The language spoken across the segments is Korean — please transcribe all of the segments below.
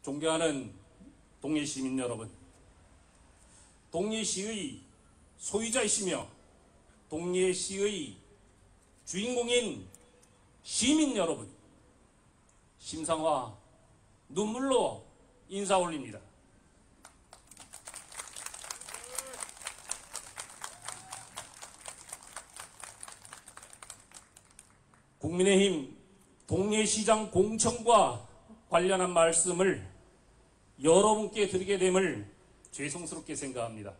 존경하는 동해 시민 여러분, 동해시의 소유자이시며 동해시의 주인공인 시민 여러분, 심상화 눈물로 인사 올립니다. 국민의힘 동해시장 공천과 관련한 말씀을 여러분께 드리게 됨을 죄송스럽게 생각합니다.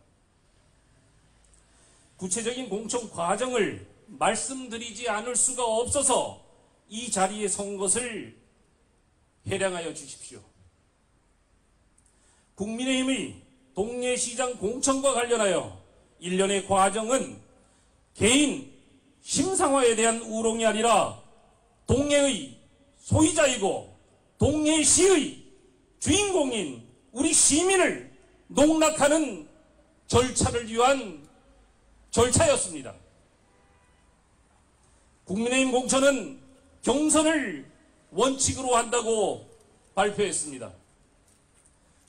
구체적인 공천 과정을 말씀드리지 않을 수가 없어서 이 자리에 선 것을 해량하여 주십시오. 국민의힘의 동해시장 공천과 관련하여 일련의 과정은 개인 심상화에 대한 우롱이 아니라 동해의 소유자이고 동해시의 주인공인 우리 시민을 농락하는 절차를 위한 절차였습니다. 국민의힘 공천은 경선을 원칙으로 한다고 발표했습니다.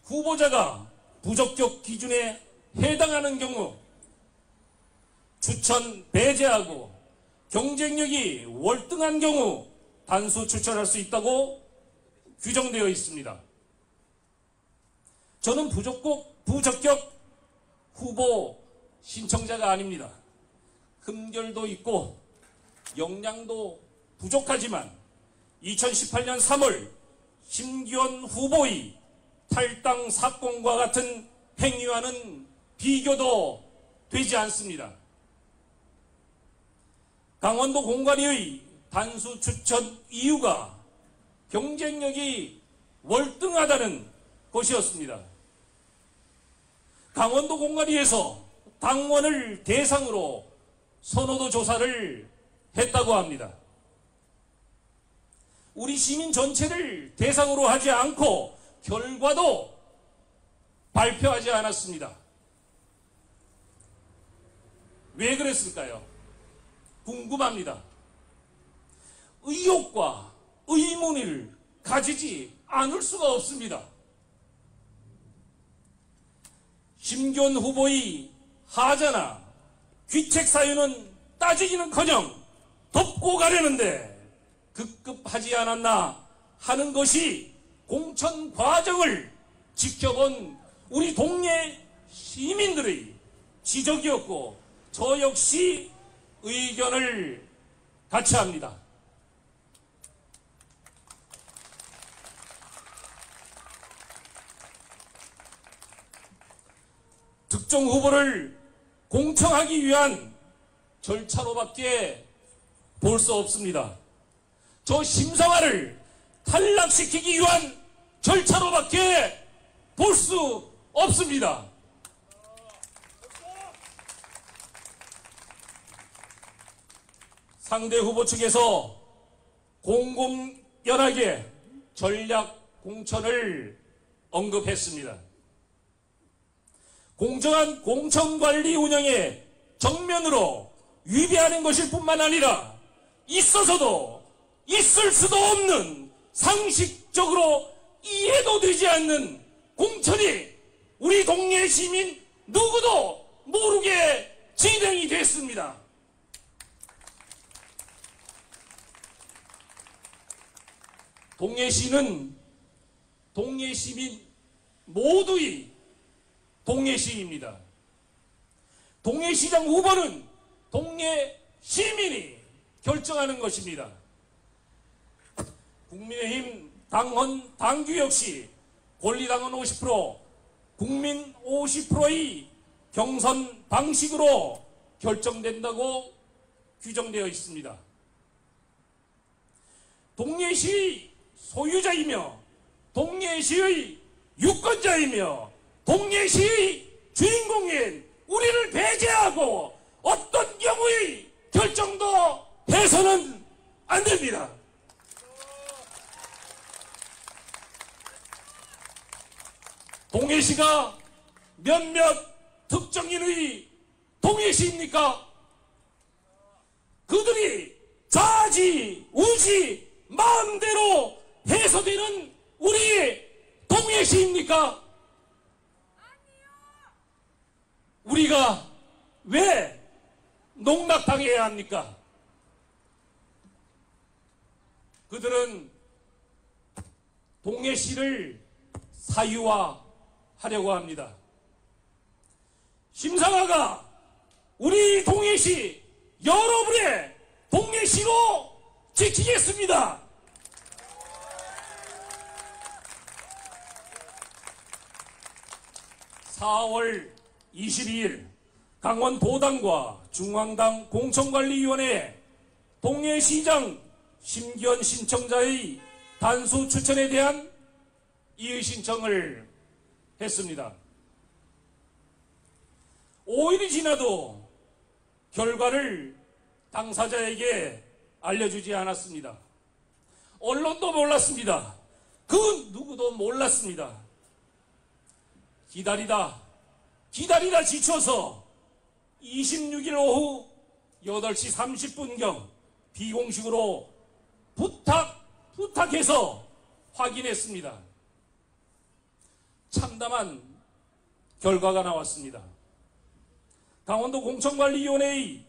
후보자가 부적격 기준에 해당하는 경우 추천 배제하고 경쟁력이 월등한 경우 단수 추천할 수 있다고 규정되어 있습니다. 저는 부적격 후보 신청자가 아닙니다. 흠결도 있고 역량도 부족하지만 2018년 3월 심기현 후보의 탈당 사건과 같은 행위와는 비교도 되지 않습니다. 강원도 공관위의 단수 추천 이유가 경쟁력이 월등하다는 것이었습니다. 강원도 공관위에서 당원을 대상으로 선호도 조사를 했다고 합니다. 우리 시민 전체를 대상으로 하지 않고 결과도 발표하지 않았습니다. 왜 그랬을까요? 궁금합니다. 의혹과 의문을 가지지 않을 수가 없습니다. 심기현 후보의 하자나 귀책 사유는 따지기는커녕 덮고 가려는데 급급하지 않았나 하는 것이 공천 과정을 지켜본 우리 동네 시민들의 지적이었고 저 역시 의견을 같이 합니다. 특정 후보를 공천하기 위한 절차로밖에 볼 수 없습니다. 저 심상화를 탈락시키기 위한 절차로밖에 볼 수 없습니다. 상대 후보 측에서 공공연하게 전략 공천을 언급했습니다. 공정한 공천관리 운영에 정면으로 위배하는 것일 뿐만 아니라 있어서도 있을 수도 없는 상식적으로 이해도 되지 않는 공천이 우리 동네 시민 누구도 모르게 진행이 됐습니다. 동해시는 동해 시민 모두의 동해시입니다. 동해시장 후보는 동해 시민이 결정하는 것입니다. 국민의힘 당규 역시 권리당원 50%, 국민 50%의 경선 방식으로 결정된다고 규정되어 있습니다. 동해시 소유자이며 동해시의 유권자이며 동해시의 주인공인 우리를 배제하고 어떤 경우의 결정도 해서는 안 됩니다. 동해시가 몇몇 특정인의 동해시입니까? 그들이 좌지 우지 마음대로 해서되는 우리 동해 있습니까? 우리가 왜 농락당해야 합니까? 그들은 동해시를 사유화하려고 합니다. 심상아가 우리 동해시 여러분의 동해시로 지키겠습니다. (4월 22일) 강원 도당과 중앙당 공천관리위원회 동해시장 심기현 신청자의 단수 추천에 대한 이의 신청을 했습니다. 5일이 지나도 결과를 당사자에게 알려주지 않았습니다. 언론도 몰랐습니다. 그 누구도 몰랐습니다. 기다리다 지쳐서 26일 오후 8시 30분경 비공식으로 부탁해서 확인했습니다. 참담한 결과가 나왔습니다. 강원도 공천관리위원회의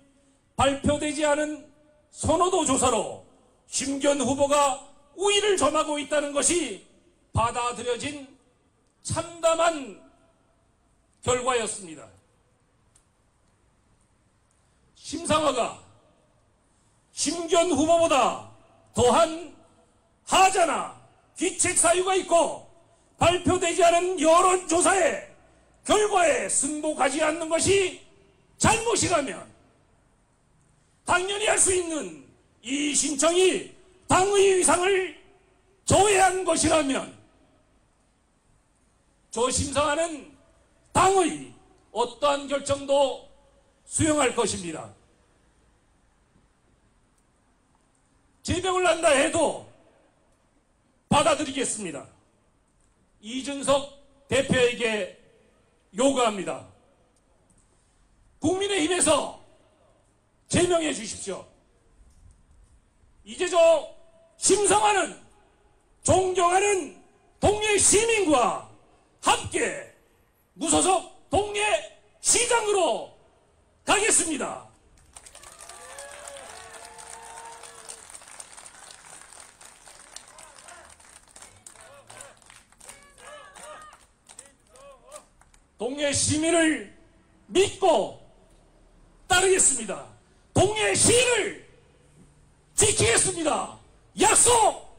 발표되지 않은 선호도 조사로 심기현 후보가 우위를 점하고 있다는 것이 받아들여진 참담한 결과였습니다. 심상아가 심기현 후보보다 더한 하자나 귀책 사유가 있고 발표되지 않은 여론조사의 결과에 승복하지 않는 것이 잘못이라면 당연히 할 수 있는 이 신청이 당의 위상을 저해한 것이라면 저 심상아는 당의 어떠한 결정도 수용할 것입니다. 제명을 한다 해도 받아들이겠습니다. 이준석 대표에게 요구합니다. 국민의힘에서 제명해 주십시오. 이제 저 심상아는 존경하는 동해 시민과 함께 무소속 동해 시장으로 가겠습니다. 동해 시민을 믿고 따르겠습니다. 동해 시를 지키겠습니다. 약속!